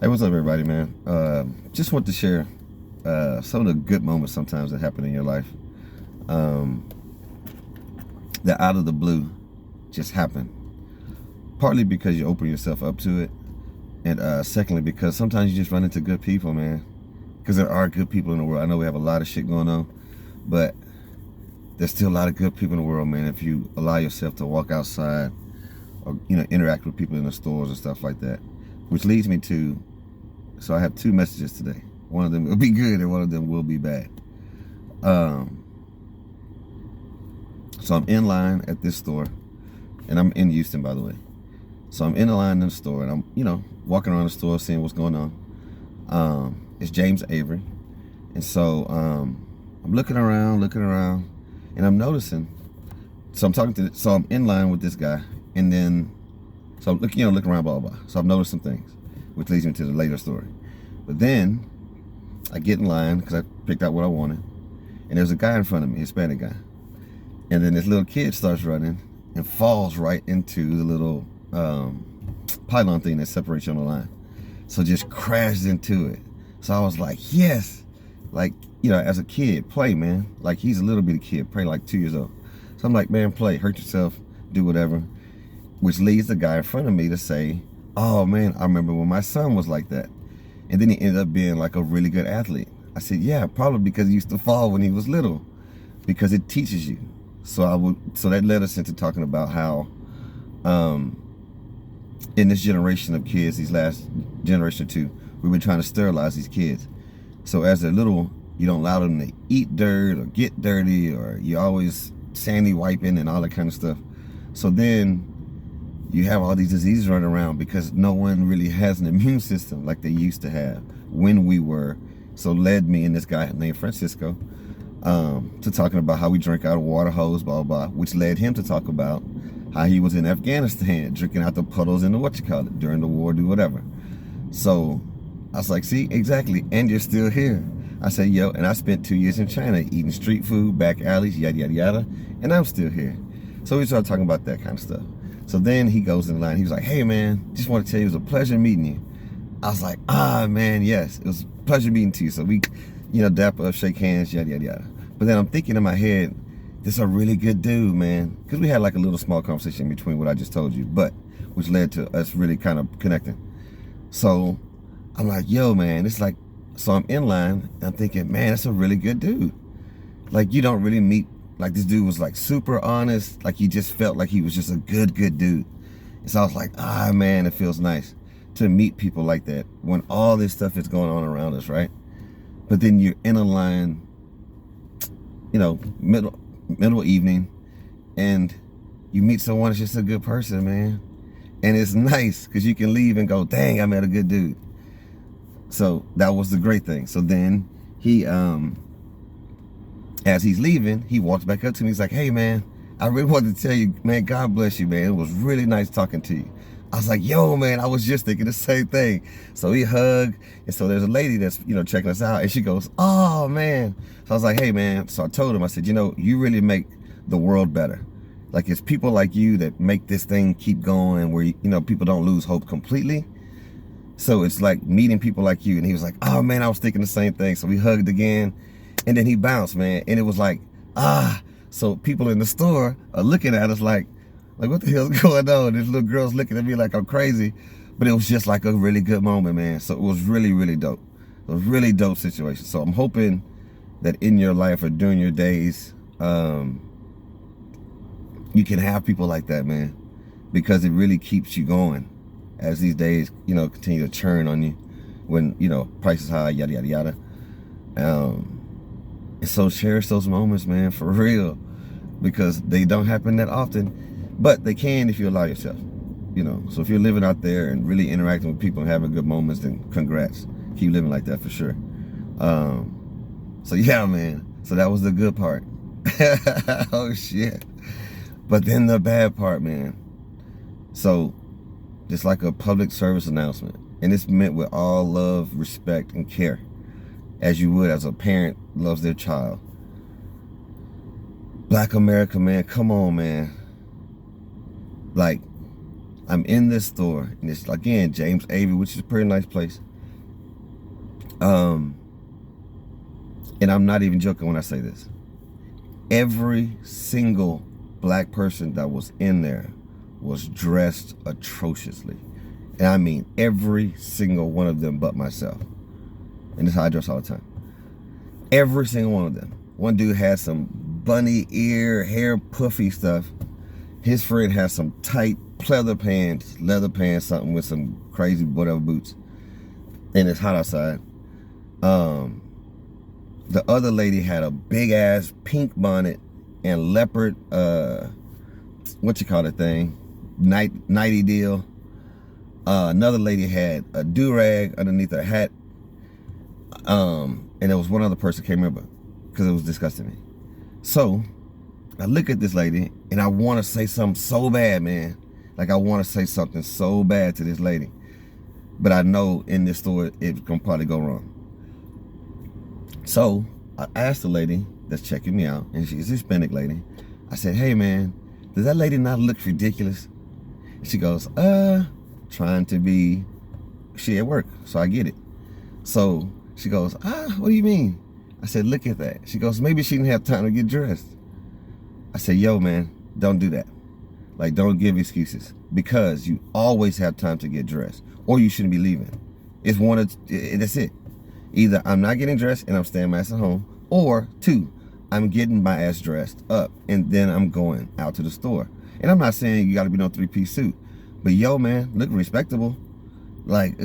Hey, what's up, everybody, man? Just want to share some of the good moments sometimes that happen in your life. Um, that out of the blue just happen. Partly because you open yourself up to it, and secondly because sometimes you just run into good people, man. Because there are good people in the world. I know we have a lot of shit going on, but there's still a lot of good people in the world, man. If you allow yourself to walk outside or interact with people in the stores and stuff like that, which leads me to. So I have two messages today. One of them will be good and one of them will be bad. So I'm in line at this store, and I'm in Houston, by the way. So I'm in the line in the store, and I'm, walking around the store, seeing what's going on. It's James Avery. And so I'm looking around, and I'm noticing. So I'm in line with this guy, and then, so I'm looking around, blah, blah, blah. So I've noticed some things, which leads me to the later story. But then I get in line because I picked out what I wanted, and there's a guy in front of me, Hispanic guy. And then this little kid starts running and falls right into the little pylon thing that separates you on the line. So just crashed into it. So I was like, yes. Like, as a kid, play, man. Like, he's a little bitty kid, probably like 2 years old. So I'm like, man, play, hurt yourself, do whatever. Which leads the guy in front of me to say, oh man, I remember when my son was like that. And then he ended up being like a really good athlete. I said, yeah, probably because he used to fall when he was little, because it teaches you. So that led us into talking about how in this generation of kids, these last generation or two, we've been trying to sterilize these kids. So as they're little, you don't allow them to eat dirt or get dirty, or you always sandy wiping and all that kind of stuff. So then you have all these diseases running around because no one really has an immune system like they used to have when we were. So led me and this guy named Francisco to talking about how we drank out of water hose, blah, blah, blah, which led him to talk about how he was in Afghanistan drinking out the puddles in the during the war, do whatever. So I was like, see, exactly, and you're still here. I said, yo, and I spent 2 years in China eating street food, back alleys, yada, yada, yada, and I'm still here. So we started talking about that kind of stuff. So then he goes in line. He was like, hey, man, just want to tell you it was a pleasure meeting you. I was like, man, yes, it was a pleasure meeting you. So we, dap up, shake hands, yada, yada, yada. But then I'm thinking in my head, this is a really good dude, man. Because we had like a little small conversation between what I just told you, but which led to us really kind of connecting. So I'm like, yo, man, it's like, so I'm in line and I'm thinking, man, that's a really good dude. Like, you don't really meet, like, this dude was like super honest. Like, you just felt like he was just a good dude. And so I was like, man, it feels nice to meet people like that when all this stuff is going on around us, right? But then you're in a line, middle evening, and you meet someone that's just a good person, man. And it's nice because you can leave and go, dang, I met a good dude. So that was the great thing. So then he, as he's leaving, he walks back up to me. He's like, hey, man, I really wanted to tell you, man, God bless you, man. It was really nice talking to you. I was like, yo, man, I was just thinking the same thing. So we hug. And so there's a lady that's, checking us out. And she goes, oh, man. So I was like, hey, man. So I told him, I said, you really make the world better. Like, it's people like you that make this thing keep going where, people don't lose hope completely. So it's like meeting people like you. And he was like, oh, man, I was thinking the same thing. So we hugged again. And then he bounced, man. And it was like, so people in the store are looking at us like, what the hell's going on? This little girl's looking at me like I'm crazy. But it was just like a really good moment, man. So it was really, really dope. It was a really dope situation. So I'm hoping that in your life or during your days, you can have people like that, man. Because it really keeps you going as these days, continue to churn on you when, price is high, yada, yada, yada. And so cherish those moments, man, for real. Because they don't happen that often. But they can if you allow yourself, So if you're living out there and really interacting with people and having good moments, then congrats. Keep living like that for sure. So yeah, man. So that was the good part. Oh, shit. But then the bad part, man. So just like a public service announcement. And it's meant with all love, respect, and care. As you would as a parent loves their child. Black America, man, come on, man. Like, I'm in this store, and it's, again, James Avery, which is a pretty nice place. And I'm not even joking when I say this. Every single black person that was in there was dressed atrociously. And I mean every single one of them but myself. And this is how I dress all the time. Every single one of them. One dude had some bunny ear, hair puffy stuff. His friend has some tight leather pants, something with some crazy whatever boots. And it's hot outside. The other lady had a big ass pink bonnet and leopard, what you call that thing? Nighty deal. Another lady had a do-rag underneath her hat. And there was one other person, can't remember, because it was disgusting me. So I look at this lady and I want to say something so bad, man. Like I want to say something so bad to this lady. But I know in this store it's gonna probably go wrong. So I asked the lady that's checking me out, and she's a Hispanic lady. I said, hey man, does that lady not look ridiculous? And she goes, trying to be, she at work, so I get it. So she goes, what do you mean? I said, look at that. She goes, maybe she didn't have time to get dressed. I said, yo man, don't do that. Like, don't give excuses, because you always have time to get dressed, or you shouldn't be leaving. It's one of, that's it. Either I'm not getting dressed and I'm staying my ass at home, or two, I'm getting my ass dressed up and then I'm going out to the store. And I'm not saying you gotta be no 3-piece suit, but yo man, look respectable. Like,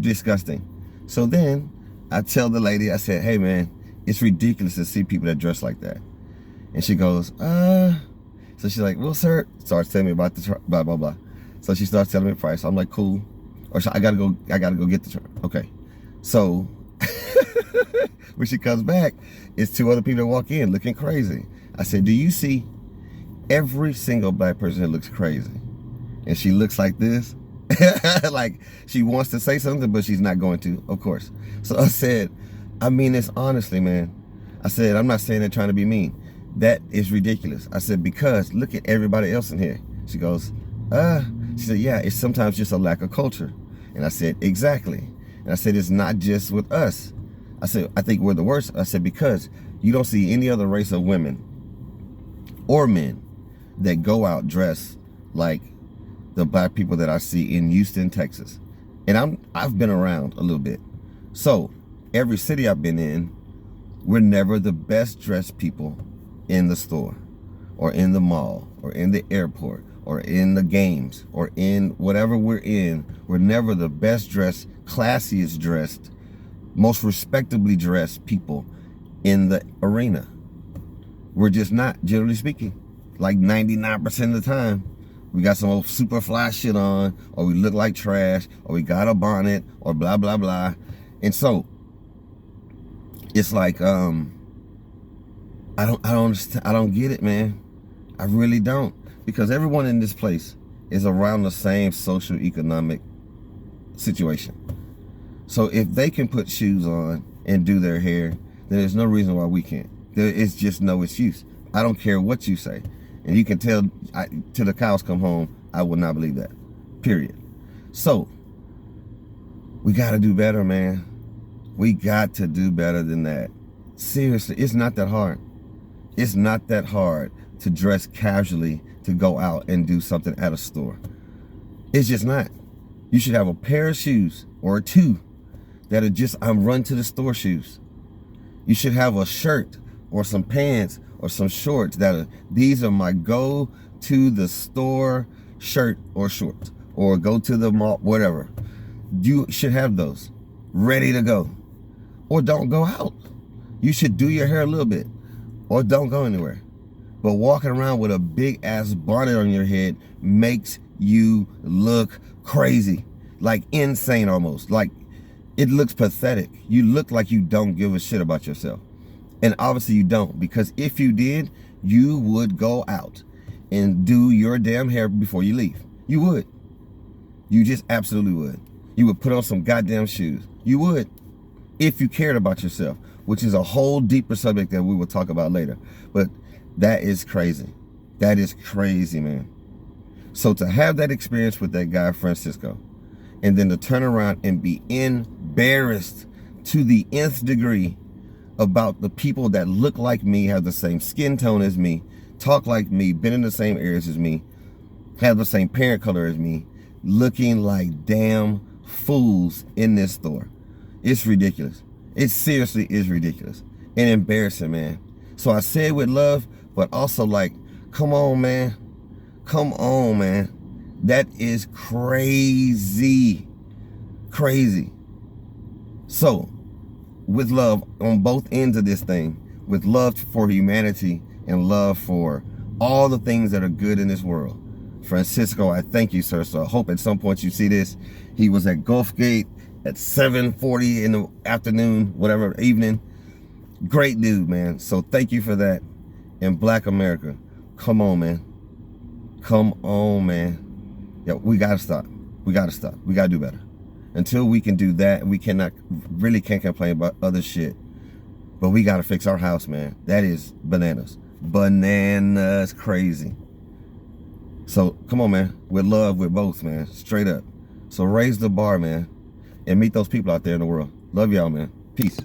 disgusting. So then I tell the lady, I said, hey man, it's ridiculous to see people that dress like that. And she goes, so she's like, well sir, starts telling me about the blah blah blah. So she starts telling me the price. I'm like, cool. Or I gotta go get the truck. Okay. So when she comes back, it's two other people that walk in looking crazy. I said, do you see every single black person that looks crazy? And she looks like this. Like she wants to say something, but she's not going to, of course. So I said, I mean this honestly, man. I said, I'm not saying that trying to be mean. That is ridiculous. I said, because look at everybody else in here. She goes, she said, yeah, it's sometimes just a lack of culture. And I said, exactly. And I said, it's not just with us. I said, I think we're the worst. I said, because you don't see any other race of women or men that go out dressed like the black people that I see in Houston, Texas. And I've been around a little bit. So every city I've been in, we're never the best dressed people in the store or in the mall or in the airport or in the games or in whatever we're in. We're never the best dressed, classiest dressed, most respectably dressed people in the arena. We're just not, generally speaking. Like 99% of the time, we got some old super fly shit on, or we look like trash, or we got a bonnet, or blah blah blah. And so it's like I don't understand. I don't get it, man. I really don't, because everyone in this place is around the same social economic situation. So if they can put shoes on and do their hair, then there's no reason why we can't. There is just no excuse. I don't care what you say. And you can tell till the cows come home, I will not believe that. Period. So we got to do better, man. We got to do better than that. Seriously, it's not that hard. It's not that hard to dress casually to go out and do something at a store. It's just not. You should have a pair of shoes or two that are just run to the store shoes. You should have a shirt or some pants or some shorts that are, these are my go to the store shirt or shorts, or go to the mall, whatever. You should have those ready to go. Or don't go out. You should do your hair a little bit, or don't go anywhere. But walking around with a big ass bonnet on your head makes you look crazy, like insane almost. Like it looks pathetic. You look like you don't give a shit about yourself. And obviously you don't, because if you did, you would go out and do your damn hair before you leave. You would. You just absolutely would. You would put on some goddamn shoes. You would, if you cared about yourself, which is a whole deeper subject that we will talk about later. But that is crazy. That is crazy, man. So to have that experience with that guy, Francisco, and then to turn around and be embarrassed to the nth degree about the people that look like me, have the same skin tone as me, talk like me, been in the same areas as me, have the same parent color as me, looking like damn fools in this store. It's ridiculous. It seriously is ridiculous and embarrassing, man. So I say it with love, but also like, come on, man. Come on, man. That is crazy. Crazy. So, with love on both ends of this thing, with love for humanity and love for all the things that are good in this world. Francisco, I thank you, sir. So I hope at some point you see this. He was at Gulfgate at 7:40 in the afternoon, whatever, evening. Great dude, man. So thank you for that. And Black America, come on, man. Come on, man. Yeah, we gotta stop. We gotta stop. We gotta do better. Until we can do that, we really can't complain about other shit. But we gotta fix our house, man. That is bananas. Bananas crazy. So come on, man. With love, with both, man. Straight up. So raise the bar, man. And meet those people out there in the world. Love y'all, man. Peace.